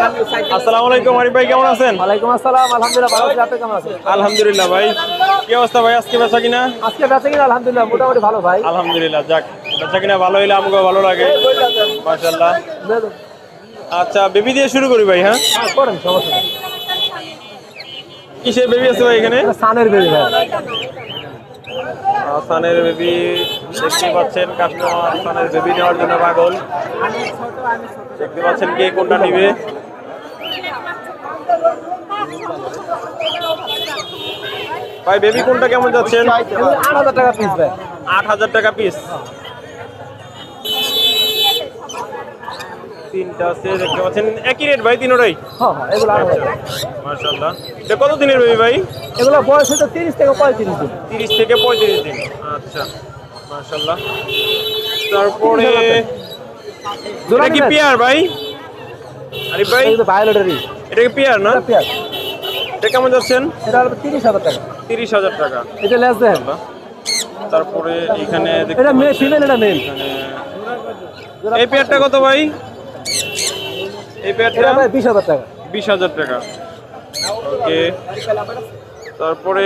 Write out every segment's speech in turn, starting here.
আসসালামু আলাইকুম আরিফ ভাই, কেমন আছেন? ওয়ালাইকুম আসসালাম, আলহামদুলিল্লাহ ভালো আছি। আপনি কেমন আছেন? আলহামদুলিল্লাহ ভাই। কি অবস্থা ভাই, আজকে বেচা কিনা? আজকে বেচা কিনা আলহামদুলিল্লাহ মোটামুটি ভালো ভাই। আলহামদুলিল্লাহ, যাক বেচা কিনা ভালো হইলে আমাকেও ভালো লাগে মাশাআল্লাহ। আচ্ছা, বেবি দিয়ে শুরু করি ভাই। হ্যাঁ করেন, সমস্যা নেই। কিসের বেবি আছে ভাই এখানে? সানের বেবি ভাই। সানের বেবি দেখতে পাচ্ছেন, কাস্টমার সানের বেবি নেওয়ার জন্য পাগল। দেখতে পাচ্ছেন কে কোনটা নিবে। ভাই বেবি কোনটা কেমন যাচ্ছেন? 8,000 টাকা পিস ভাই। 8,000 টাকা পিস। তিনটা আছে দেখতে পাচ্ছেন, একই রেট ভাই তিনোটাই? হ্যাঁ হ্যাঁ, এগুলো 8,000। মাশাআল্লাহ। এটা কত দিনের বেবি ভাই? এগুলো বয়স হচ্ছে 30 থেকে 35 দিন। 30 থেকে 35 দিন। আচ্ছা মাশাআল্লাহ। তারপরে এটা কি পেয়ার ভাই আরিফ ভাই? এটা বায়োলটারি। এটা কি পেয়ার না? পেয়ার। এটা কেমন যাচ্ছেন? এটা হলো 30,000 টাকা। 30,000 টাকা। এটা লেস দেন। তারপরে এখানে এটা মেল, ফিমেল, এটা মেল। এই পেয়ারটা কত ভাই? এই পেয়ারটা এটা ভাই 20,000 টাকা। 20,000 টাকা। ওকে। তারপরে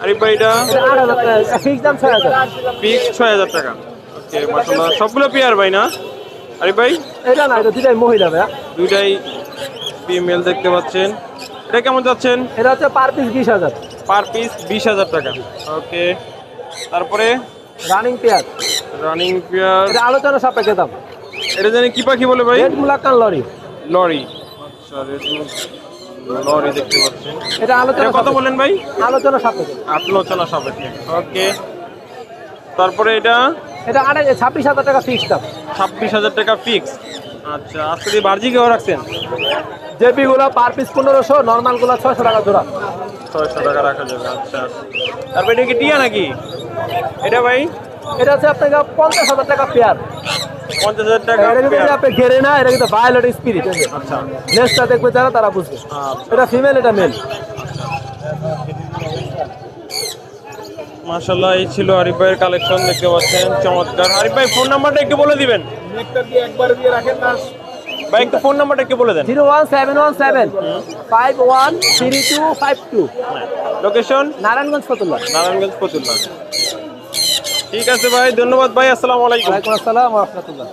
আরিফ ভাই এটা 8,000 টাকা, ফিক্স দাম 6,000। ফিক্স 6,000 টাকা। ওকে মাশাআল্লাহ, সবগুলো পেয়ার ভাই না আরিফ ভাই? এটা না, এটা দুটাই মহিলা ভাই। দুইটাই ফিমেল দেখতে পাচ্ছেন। এটা কেমন যাচ্ছেন? এটা হচ্ছে পার পিস 20,000। পার পিস 20,000 টাকা। ওকে। তারপরে রানিং পেয়ার। Running pair. এটা আলোচনা সাপেক্ষে দাম। এটা জানি কি পাখি বলে ভাই? Red মুলাক্কান lorry. লরি। আচ্ছা, রেড লরি দেখতে পাচ্ছেন। এটা আলোচনা কত বলেন ভাই? আলোচনা সাপেক্ষে। আলোচনা সাপেক্ষে। ওকে। তারপরে এটা 26,000 টাকা ফিক্স দাম। 26,000 টাকা ফিক্স। আচ্ছা, আজকে দিয়ে বার্জি কেউ রাখছেন? জেপি গুলা পার পিস 1500, নরমাল গুলা 600 টাকা জোড়া। 600 টাকা রাখা যাবে। আচ্ছা। তারপরে এটা কি টিয়া নাকি? এটা ভাই এটা হচ্ছে আপনার 50,000 টাকা পেয়ার। 50,000 টাকা এটা কিন্তু পেয়ার। আপনি ঘেরে না, এটা কিন্তু ভায়োলেট স্পিরিট। আচ্ছা নেক্সটটা দেখবে যারা, তারা বুঝবে। আচ্ছা। এটা ফিমেল, এটা মেল। মাশাআল্লাহ, এই ছিল আরিফ ভাইয়ের কালেকশন দেখতে পাচ্ছেন, চমৎকার। আরিফ ভাই ফোন নাম্বারটা একটু বলে দিবেন ভাই, একটু ফোন নাম্বারটা একটু বলে দেন। 01717 513252। লোকেশন নারায়ণগঞ্জ ফতুল্লা। নারায়ণগঞ্জ ফতুল্লা। ঠিক আছে ভাই, ধন্যবাদ ভাই, আসসালামু আলাইকুম। ওয়ালাইকুম আসসালাম ওয়া রাহমাতুল্লাহ।